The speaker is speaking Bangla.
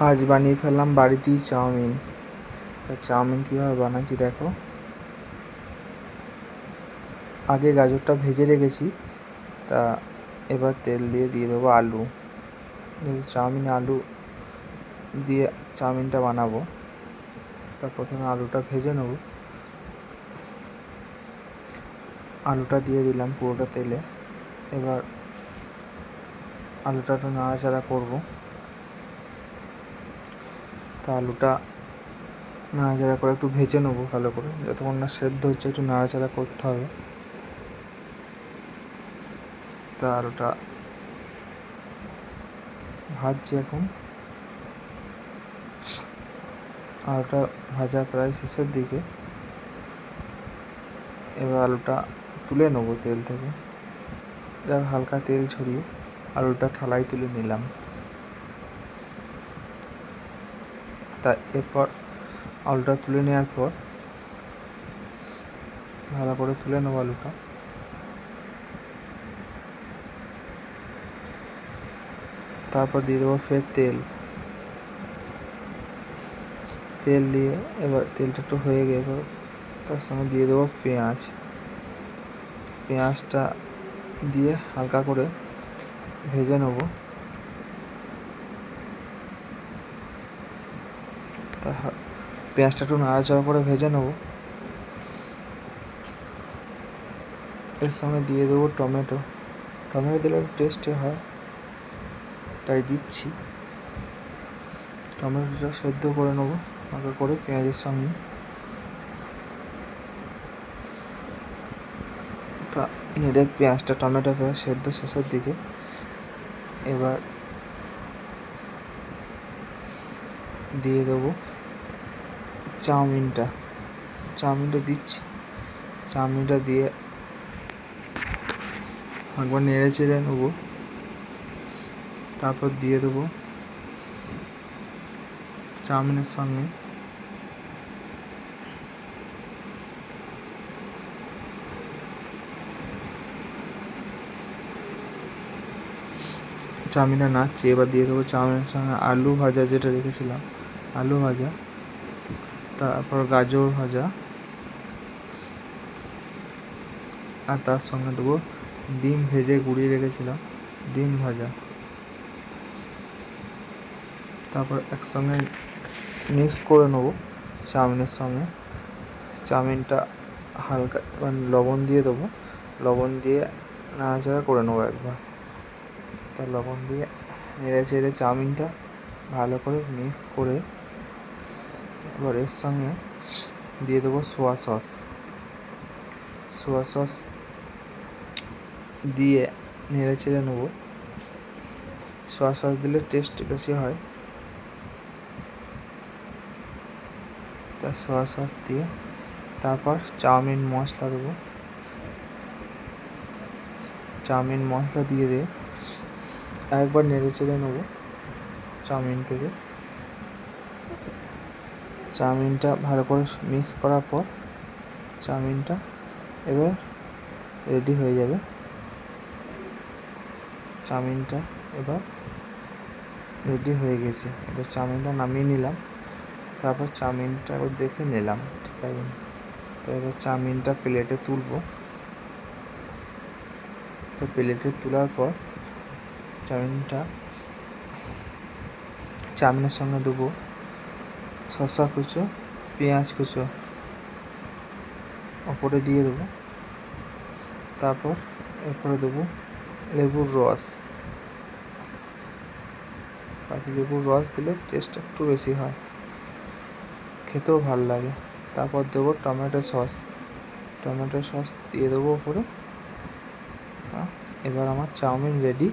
আজ বানিয়ে ফেললাম বাড়িতেই চাউমিন। চাউমিন কীভাবে বানাচ্ছি দেখো। আগে গাজরটা ভেজে রেখেছি, তা এবার তেল দিয়ে দেবো আলু। চাউমিনে আলু দিয়ে চাউমিনটা বানাবো, তা প্রথমে আলুটা ভেজে নেব। আলুটা দিয়ে দিলাম পুরোটা তেলে। এবার আলুটা একটু নাড়াচাড়া করবো। তা আলুটা নাড়াচাড়া করে একটু ভেজে নেবো ভালো করে, যতক্ষণ না সেদ্ধ হচ্ছে একটু নাড়াচাড়া করতে হবে। তা আলুটা ভাজছি এখন। আলুটা ভাজা প্রায় শেষের দিকে। এবার আলুটা তুলে নেবো তেল থেকে, যার হালকা তেল ছড়িয়ে আলুটা থালায় তুলে নিলাম। তা এরপর আলুটা তুলে নেওয়ার পর ভালো করে তুলে নেবো আলুটা। তারপর দিয়ে দেবো ফের তেল দিয়ে এবার তেলটা একটু হয়ে গেলে তার সঙ্গে দিয়ে দেবো পেঁয়াজটা দিয়ে হালকা করে ভেজে নেব। তা পেঁয়াজটা একটু নাড়াচাড়া করে ভেজে নেব। এর সঙ্গে দিয়ে দেবো টমেটো দিলে একটু টেস্টি হয়, তাই দিচ্ছি। টমেটোটা সেদ্ধ করে নেবো হালকা করে পেঁয়াজের সঙ্গে। তা নেড়ে পেঁয়াজটা টমেটো সেদ্ধ শেষের দিকে। এবার দিয়ে দেবো চাউমিনটা দিচ্ছি। চাউমিনটা দিয়ে একবার নেড়ে চেড়ে নেবো। তারপর দিয়ে দেবো চাউমিনের সঙ্গে চাউমিনটা নাড়ছি। এবার দিয়ে দেবো চাউমিনের সঙ্গে আলু ভাজা যেটা রেখেছিলাম, আলু ভাজা, তারপর গাজর ভাজা, আর তার সঙ্গে দেবো ডিম ভেজে গুঁড়িয়ে রেখেছিলাম, ডিম ভাজা। তারপর একসঙ্গে মিক্স করে নেবো চাউমিনের সঙ্গে। চাউমিনটা হালকা লবণ দিয়ে দেবো, লবণ দিয়ে নাড়াচাড়া করে নেবো একবার। তা লবণ দিয়ে নেড়ে চেড়ে চাউমিনটা ভালো করে মিক্স করে এবার এর সঙ্গে দিয়ে দেবো সোয়া সস দিয়ে নেড়ে চেড়ে নেবো। সোয়া সস দিলে টেস্ট বেশি হয়, তা সোয়া সস দিয়ে তারপর চাউমিন মশলা দেবো। চাউমিন মশলা দিয়ে একবার নেড়ে চেড়ে নেবো চাউমিনটাকে। চাউমিনটা ভালো করে মিক্স করার পর চাউমিনটা এবার রেডি হয়ে যাবে। চাউমিনটা এবার রেডি হয়ে গেছে। এবার চাউমিনটা নামিয়ে নিলাম। তারপর চাউমিনটা এবার দেখে নিলাম ঠিক আছে। তো এবার চাউমিনটা প্লেটে তুলবো। তো প্লেটে তোলার পর চাউমিনের সঙ্গে দেবো শসা কুচো, পেঁয়াজ কুচো ওপরে দিয়ে দেবো। তারপর এরপরে দেবো লেবুর রস। লেবুর রস দিলে টেস্ট একটু বেশি হয়, খেতেও ভালো লাগে। তারপর দেবো টমেটো সস দিয়ে দেবো ওপরে। এবার আমার চাউমিন রেডি।